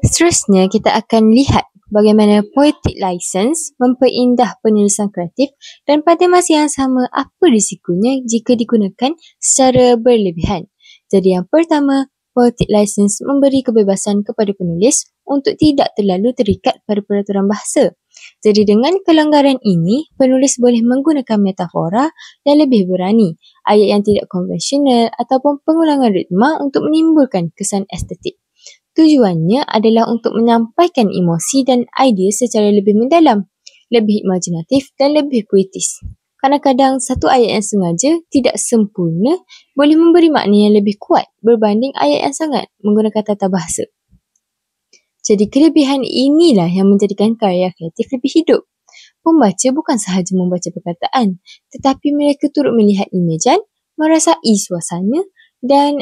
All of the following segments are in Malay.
Seterusnya, kita akan lihat bagaimana poetic license memperindah penulisan kreatif dan pada masa yang sama apa risikonya jika digunakan secara berlebihan. Jadi yang pertama, poetic license memberi kebebasan kepada penulis untuk tidak terlalu terikat pada peraturan bahasa. Jadi dengan kelanggaran ini, penulis boleh menggunakan metafora yang lebih berani, ayat yang tidak konvensional ataupun pengulangan ritma untuk menimbulkan kesan estetik. Tujuannya adalah untuk menyampaikan emosi dan idea secara lebih mendalam, lebih imaginatif dan lebih puitis. Kadang-kadang satu ayat yang sengaja tidak sempurna boleh memberi makna yang lebih kuat berbanding ayat yang sangat menggunakan tata bahasa. Jadi kelebihan inilah yang menjadikan karya kreatif lebih hidup. Pembaca bukan sahaja membaca perkataan, tetapi mereka turut melihat imejan, merasai suasana dan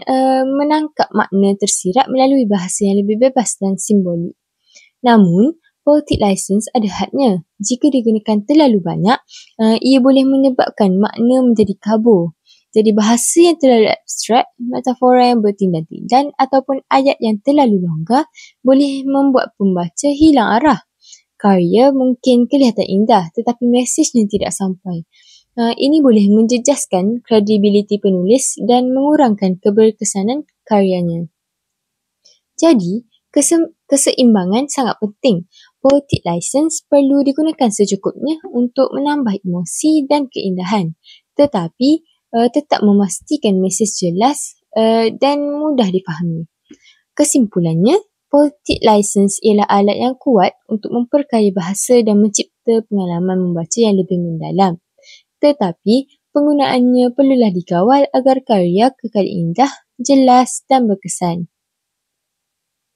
menangkap makna tersirat melalui bahasa yang lebih bebas dan simbolik. Namun, poetic license ada hadnya. Jika digunakan terlalu banyak, ia boleh menyebabkan makna menjadi kabur. Jadi bahasa yang terlalu abstrak, metafora yang bertindan-tindan ataupun ayat yang terlalu longgar boleh membuat pembaca hilang arah. Karya mungkin kelihatan indah tetapi mesejnya tidak sampai. Ini boleh menjejaskan kredibiliti penulis dan mengurangkan keberkesanan karyanya. Jadi, keseimbangan sangat penting. Poetic license perlu digunakan secukupnya untuk menambah emosi dan keindahan. Tetapi, tetap memastikan mesej jelas dan mudah difahami. Kesimpulannya, poetic license ialah alat yang kuat untuk memperkaya bahasa dan mencipta pengalaman membaca yang lebih mendalam. Tetapi, penggunaannya perlulah dikawal agar karya kekal indah, jelas dan berkesan.